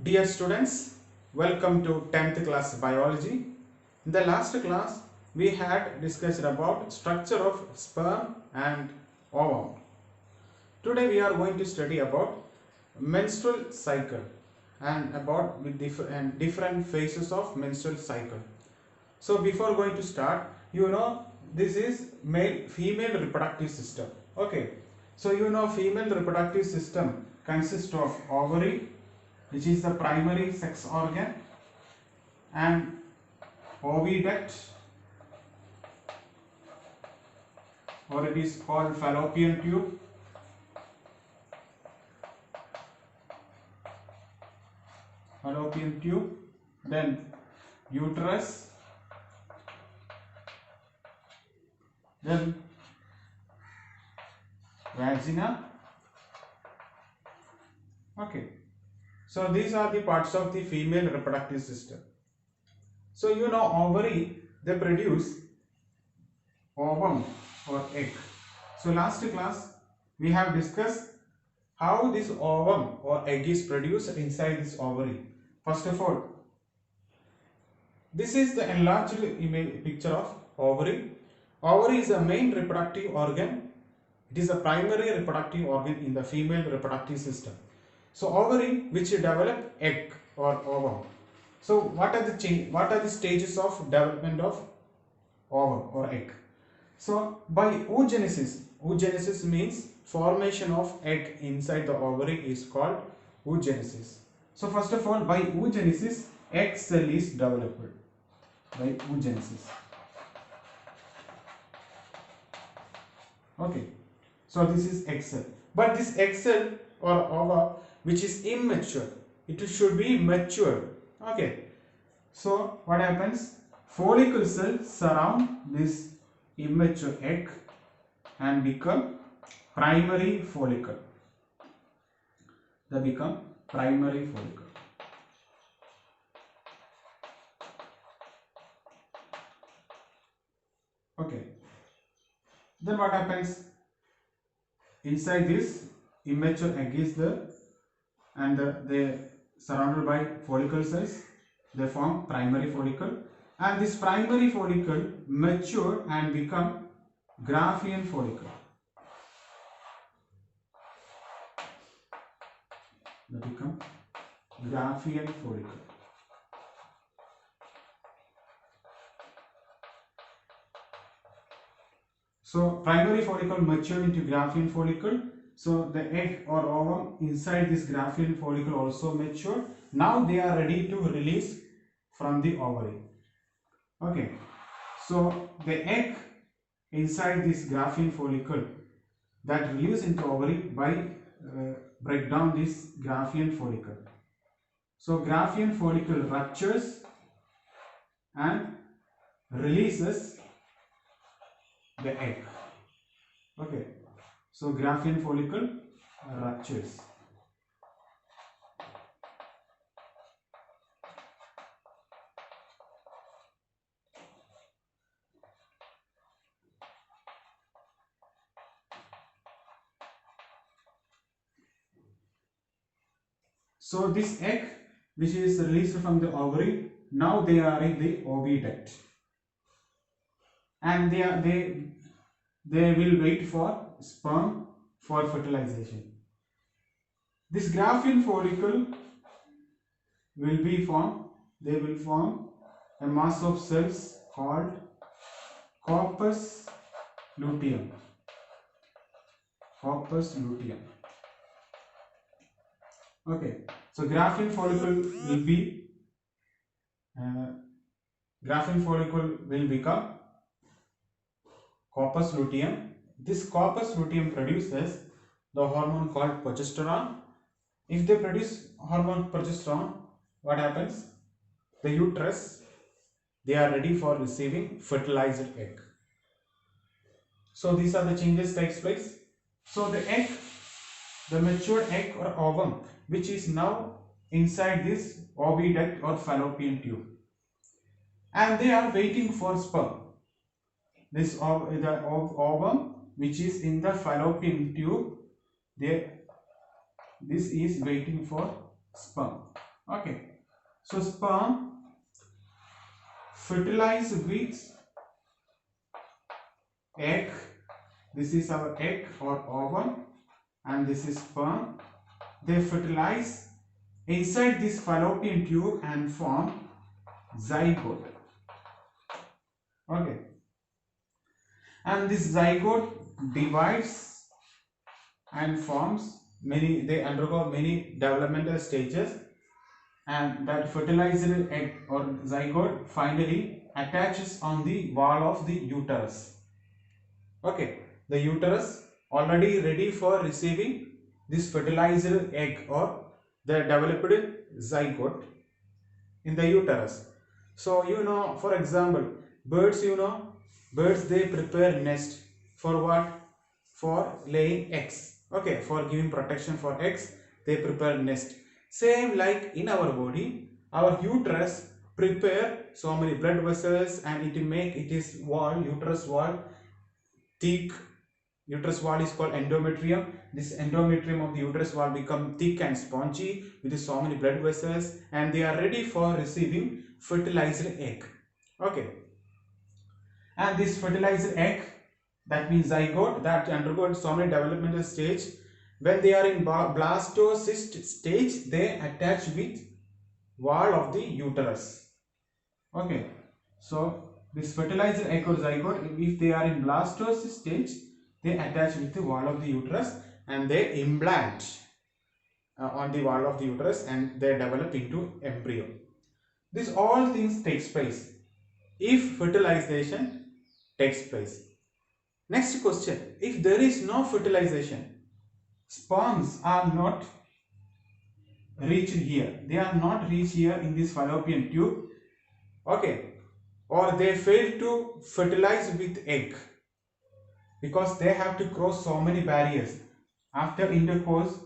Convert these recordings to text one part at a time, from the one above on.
Dear students, welcome to 10th class biology. In the last class, we had discussed about structure of sperm and ovum. Today we are going to study about menstrual cycle and about different phases of menstrual cycle. So before going to start, this is male female reproductive system. Okay. So female reproductive system consists of ovary, which is the primary sex organ, and oviduct, or it is called fallopian tube, then uterus, then vagina. Okay, so these are the parts of the female reproductive system. So ovary, they produce ovum or egg. So last class we have discussed how this ovum or egg is produced inside this ovary. First of all, this is the enlarged image picture of ovary. Ovary is the main reproductive organ. It is a primary reproductive organ in the female reproductive system. So ovary which develop egg or ovum. So what are the stages of development of ovum or egg? So by oogenesis means formation of egg inside the ovary is called oogenesis. So first of all, by oogenesis, egg cell is developed by oogenesis. Okay, so this is egg cell, but this egg cell or ova which is immature, it should be matured. Okay, so what happens? Follicle cells surround this immature egg and become primary follicle. They become primary follicle. Okay. Then what happens? Inside this immature egg is there, and they surrounded by follicle cells. They form primary follicle, and this primary follicle mature and become Graafian follicle. They become Graafian follicle. So primary follicle matured into Graafian follicle. So the egg or ovum inside this Graafian follicle also mature. Now they are ready to release from the ovary. Okay. So the egg inside this Graafian follicle that release into ovary by break down this Graafian follicle. So Graafian follicle ruptures and releases the egg. Okay, so Graafian follicle ruptures. So this egg which is released from the ovary, now they are in the oviduct, and they will wait for sperm for fertilization. This Graafian follicle will be formed. They will form a mass of cells called corpus luteum. Corpus luteum. Okay, so Graafian follicle will be Graafian follicle will become corpus luteum. This corpus luteum produces the hormone called progesterone. If they produce hormone progesterone, what happens? The uterus, they are ready for receiving fertilized egg. So these are the changes takes place. So the egg, the mature egg or ovum, which is now inside this oviduct or fallopian tube, and they are waiting for sperm. This the ovum which is in the fallopian tube, this is waiting for sperm. Okay, so sperm fertilize with egg. This is our egg or ovum, and this is sperm. They fertilize inside this fallopian tube and form zygote. Okay, and this zygote divides and forms many. They undergo many developmental stages, and that fertilized egg or zygote finally attaches on the wall of the uterus. Okay, the uterus already ready for receiving this fertilized egg or the developed zygote in the uterus. So for example, birds, birds, they prepare nest for what? For laying eggs. Okay, for giving protection for eggs, they prepare nest. Same like in our body, our uterus prepare so many blood vessels, and it is wall, uterus wall thick. Uterus wall is called endometrium. This endometrium of the uterus wall become thick and spongy with so many blood vessels, and they are ready for receiving fertilized egg. Okay, and this fertilized egg, that means zygote, that undergoes so many developmental stage. When they are in blastocyst stage, they attach with wall of the uterus. Okay, so this fertilized egg or zygote, if they are in blastocyst stage, they attach with the wall of the uterus and they implant on the wall of the uterus, and they develop into embryo. This all things takes place if fertilization takes place. Next question: if there is no fertilization, sperms are not reached here. They are not reached here in this fallopian tube. Okay, or they fail to fertilize with egg because they have to cross so many barriers. After intercourse,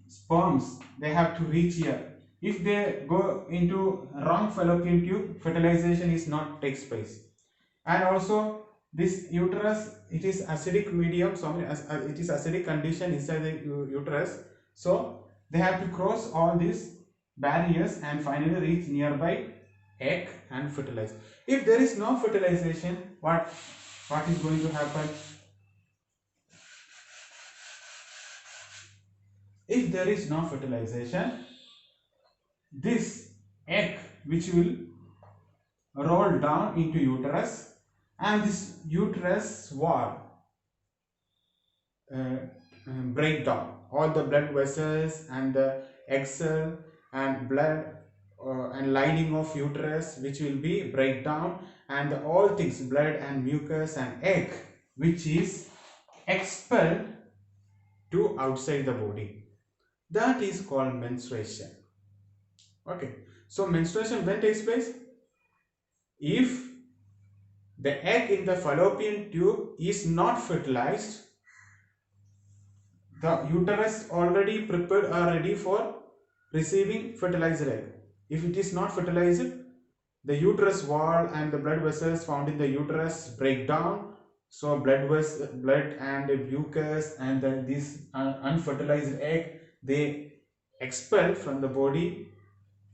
sperms, they have to reach here. If they go into wrong fallopian tube, fertilization is not takes place. And also this uterus, it is acidic medium, so it is acidic condition inside the uterus. So they have to cross all these barriers and finally reach nearby egg and fertilize. If there is no fertilization, what is going to happen? If there is no fertilization, this egg which will roll down into uterus, and this uterus wall break down. All the blood vessels and the egg cell and blood and lining of uterus which will be break down, and all things, blood and mucus and egg, which is expelled to outside the body. That is called menstruation. Okay, so menstruation when takes place? If the egg in the fallopian tube is not fertilized, the uterus already prepared or ready for receiving fertilized egg. If it is not fertilized, the uterus wall and the blood vessels found in the uterus break down. So blood and mucus and this unfertilized egg, they expel from the body.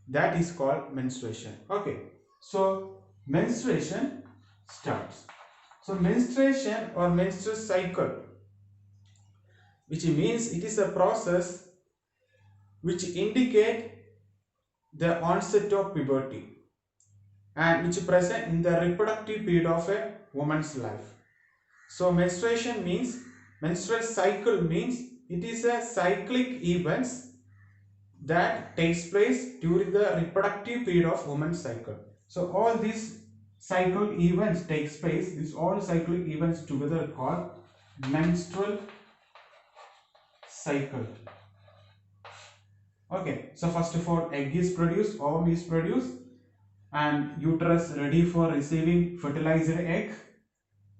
That is called menstruation. Okay, so menstruation starts. So menstruation or menstrual cycle, which means it is a process which indicate the onset of puberty and which present in the reproductive period of a woman's life. So menstruation means, menstrual cycle means it is a cyclic events that takes place during the reproductive period of woman's cycle. So all these cycle events takes place, these all cyclic events together called menstrual cycle. Okay, so first of all, egg is produced, ovum is produced, and uterus ready for receiving fertilized egg,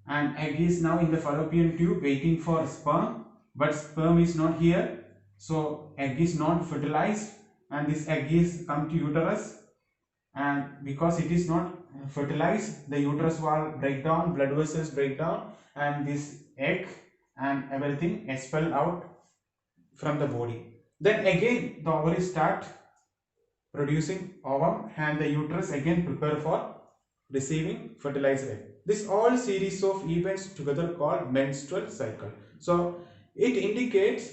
and egg is now in the fallopian tube waiting for sperm, but sperm is not here, so egg is not fertilized, and this egg is come to uterus, and because it is not fertilized, the uterus wall break down, blood vessels break down, and this egg and everything expelled out from the body. Then again the ovary start producing ovum and the uterus again prepare for receiving fertilized egg. This all series of events together called menstrual cycle. So it indicates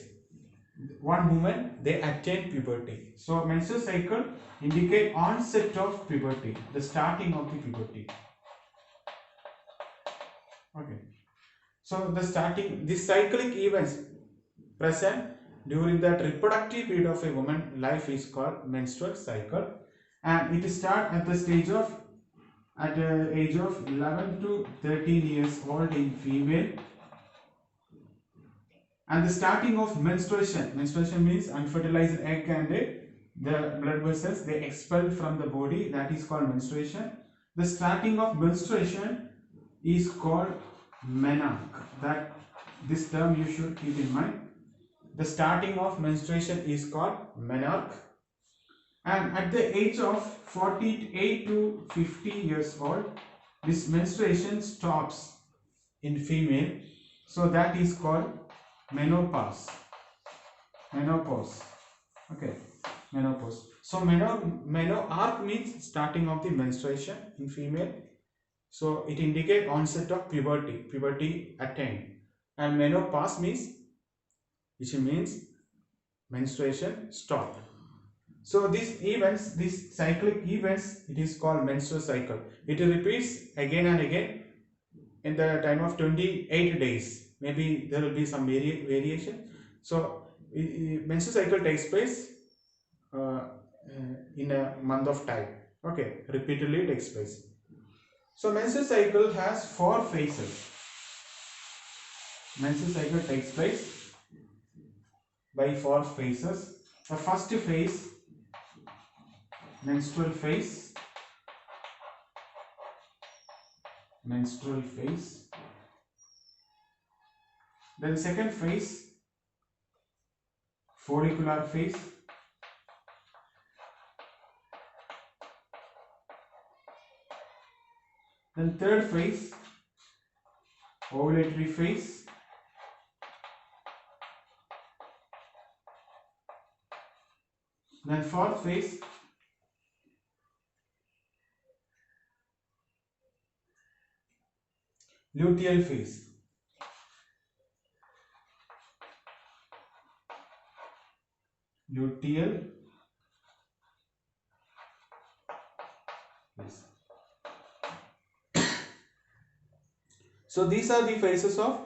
one woman they attain puberty. So menstrual cycle indicate onset of puberty, the starting of the puberty. Okay. So the starting, this cyclic events present during that reproductive period of a woman life is called menstrual cycle, and it start at the stage of at the age of 11 to 13 years old in female. And the starting of menstruation means unfertilized egg and the blood vessels they expel from the body, that is called menstruation. The starting of menstruation is called menarche. That this term you should keep in mind. The starting of menstruation is called menarche, and at the age of 48 to 50 years old this menstruation stops in female, so that is called menopause. Okay, menopause. So menarche means starting of the menstruation in female, so it indicates onset of puberty attained. And menopause means, which means menstruation stop. So these events, these cyclic events, it is called menstrual cycle. It repeats again and again in the time of 28 days. Maybe there will be some variation. So menstrual cycle takes place in a month of time. Okay, repeatedly takes place. So menstrual cycle has 4 phases. Menstrual cycle takes place by 4 phases. The first phase, menstrual phase. Then second phase, follicular phase. Then third phase, ovulatory phase. Then fourth phase, luteal phase. Luteal phase. So these are the phases of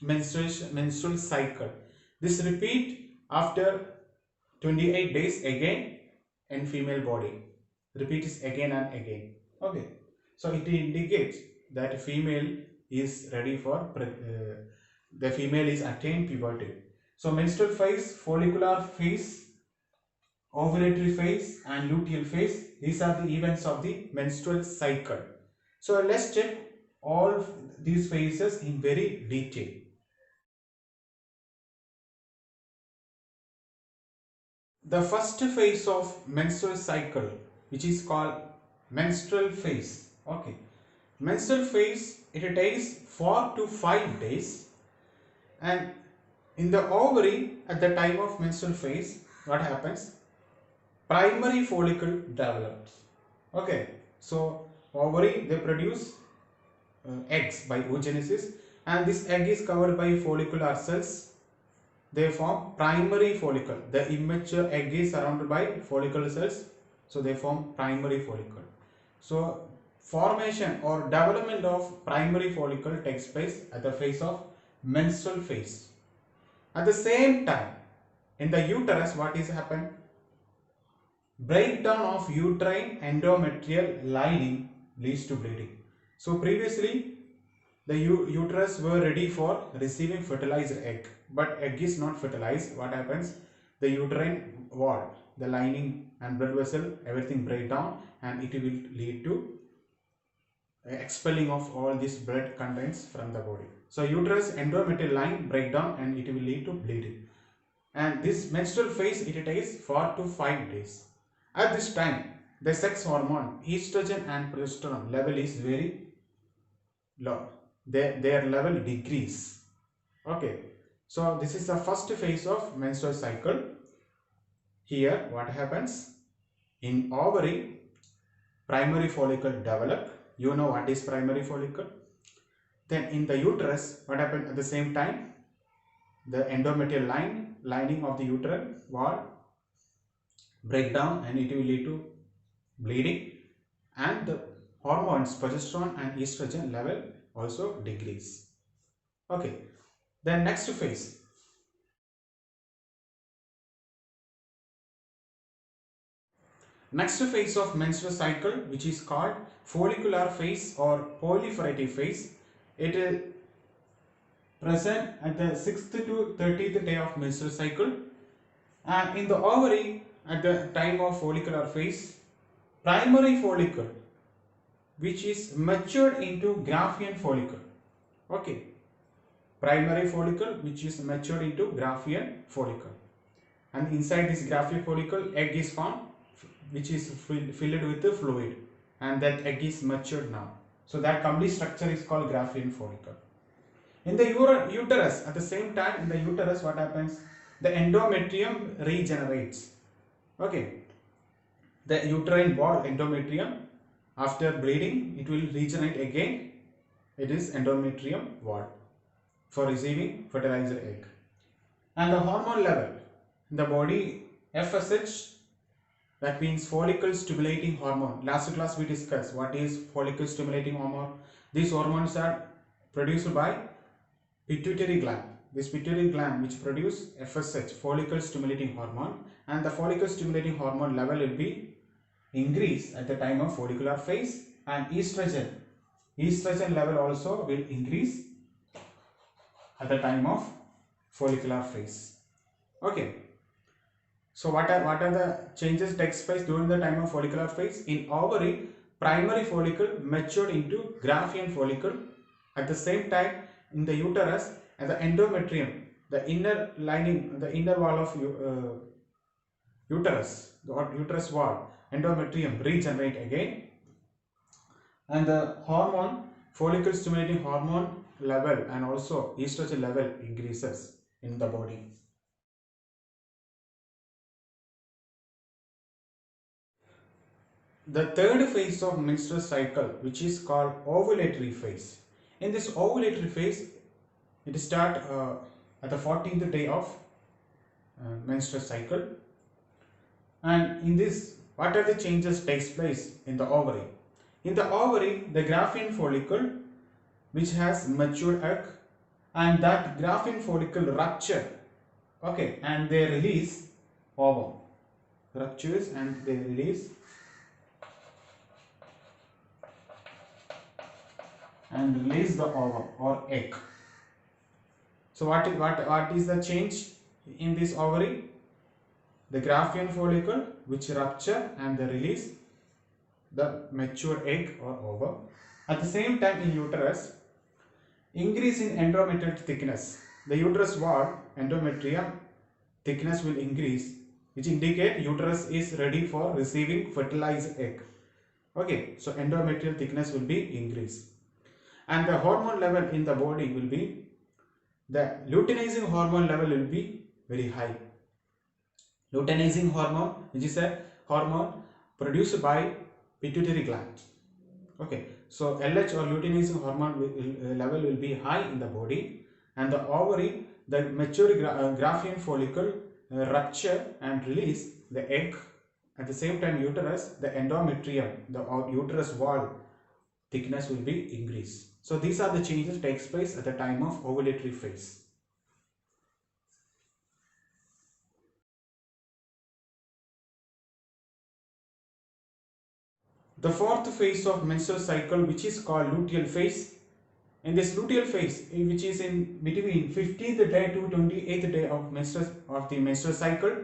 menstrual cycle. This repeat after 28 days again in female body. Repeat is again and again. Okay. So it indicates that female is ready for the female is attained puberty. So menstrual phase, follicular phase, ovulatory phase and luteal phase, these are the events of the menstrual cycle. So let's check all these phases in very detail. The first phase of menstrual cycle, which is called menstrual phase. Okay, menstrual phase, it takes 4 to 5 days, and in the ovary at the time of menstrual phase, what happens? Primary follicle develops. Okay, so ovary they produce eggs by oogenesis, and this egg is covered by follicular cells. They form primary follicle. The immature egg is surrounded by follicular cells, so they form primary follicle. So formation or development of primary follicle takes place at the phase of menstrual phase. At the same time, in the uterus, what is happened? Breakdown of uterine endometrial lining leads to bleeding. So previously the uterus were ready for receiving fertilized egg, but egg is not fertilized. What happens? The uterine wall, the lining and blood vessel, everything break down, and it will lead to expelling of all these blood contents from the body. So uterus endometrial line break down and it will lead to bleeding. And this menstrual phase, it takes 4 to 5 days. At this time, the sex hormone estrogen and progesterone level is very low. Their level decrease. Okay, so this is the first phase of menstrual cycle. Here what happens? In ovary, primary follicle develop. You know what is primary follicle. Then in the uterus, what happened at the same time? The endometrial lining of the uterine wall break down and it will lead to bleeding, and the hormones progesterone and estrogen level also decrease. Okay, then next phase. Next phase of menstrual cycle, which is called follicular phase or proliferative phase. It is present at the 6th to 30th day of menstrual cycle, and in the ovary at the time of follicular phase, primary follicle which is matured into Graafian follicle. Okay, primary follicle which is matured into Graafian follicle, and inside this Graafian follicle egg is formed which is filled with the fluid, and that egg is matured now. So that complete structure is called Graafian follicle. In the uterus, at the same time, in the uterus what happens? The endometrium regenerates. Okay, the uterine wall endometrium, after bleeding it will regenerate again. It is endometrium wall for receiving fertilizer egg. And the hormone level in the body, FSH, that means follicle stimulating hormone. Last class we discussed what is follicle stimulating hormone. These hormones are produced by pituitary gland. This pituitary gland which produce FSH, follicle stimulating hormone, and the follicle stimulating hormone level will be increased at the time of follicular phase, and estrogen level also will increase at the time of follicular phase. Okay. So what are the changes takes place during the time of follicular phase? In ovary, primary follicle matured into Graafian follicle. At the same time, in the uterus, and the endometrium, the inner lining, the inner wall of uterus, the uterus wall, endometrium regenerate again, and the hormone, follicle stimulating hormone level and also estrogen level increases in the body. The third phase of menstrual cycle, which is called ovulatory phase. In this ovulatory phase, it starts at the 14th day of menstrual cycle. And in this, what are the changes takes place in the ovary? In the ovary, the Graafian follicle, which has matured egg, and that Graafian follicle rupture. Okay, and they release ovum. Ruptures and they release the ovum or egg. So what is the change in this ovary? The Graafian follicle which rupture and they release the mature egg or ovum. At the same time, in uterus, increase in endometrial thickness. The uterus wall endometrium thickness will increase, which indicate uterus is ready for receiving fertilized egg. Okay, so endometrial thickness will be increased. And the hormone level in the body will be, the luteinizing hormone level will be very high. Luteinizing hormone, which is a hormone produced by pituitary gland. Okay, so LH or luteinizing hormone level will be high in the body, and the ovary, the mature Graafian follicle rupture and release the egg. At the same time, uterus, the endometrium, the uterus wall thickness will be increased. So these are the changes takes place at the time of ovulatory phase. The fourth phase of menstrual cycle, which is called luteal phase. In this luteal phase, which is in between 15th day to 28th day of the menstrual cycle,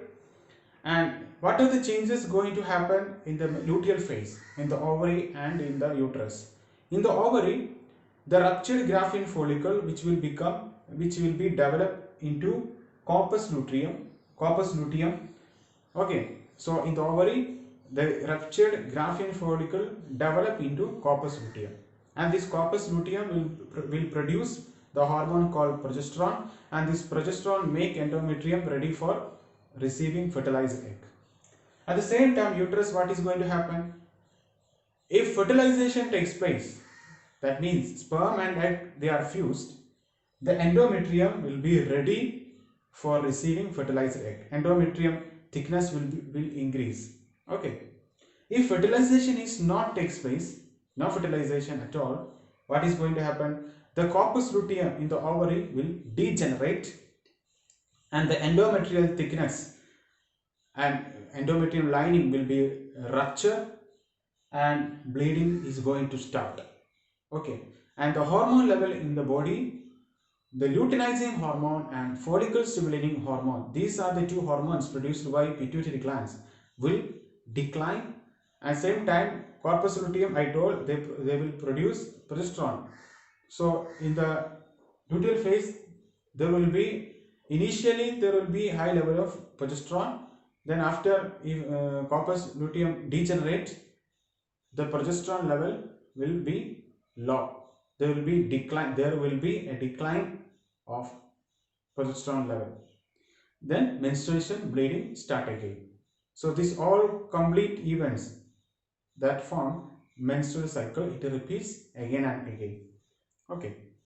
and what are the changes going to happen in the luteal phase, in the ovary and in the uterus? In the ovary, the ruptured Graafian follicle which will be developed into corpus luteum. Okay, so in the ovary, the ruptured Graafian follicle develop into corpus luteum, and this corpus luteum will produce the hormone called progesterone, and this progesterone make endometrium ready for receiving fertilized egg. At the same time, uterus, what is going to happen? If fertilization takes place, that means sperm and egg, they are fused, the endometrium will be ready for receiving fertilized egg. Endometrium thickness will increase. Okay. If fertilization is not takes place, no fertilization at all, what is going to happen? The corpus luteum in the ovary will degenerate and the endometrial thickness and endometrium lining will be ruptured and bleeding is going to start. Okay. And the hormone level in the body, the luteinizing hormone and follicle stimulating hormone, these are the two hormones produced by pituitary glands, will decline. At the same time, corpus luteum, I told, they will produce progesterone. So in the luteal phase, initially there will be high level of progesterone. Then after corpus luteum degenerates, the progesterone level will be low. There will be a decline of progesterone level. Then menstruation, bleeding start again. So these all complete events that form menstrual cycle, it repeats again and again. Okay.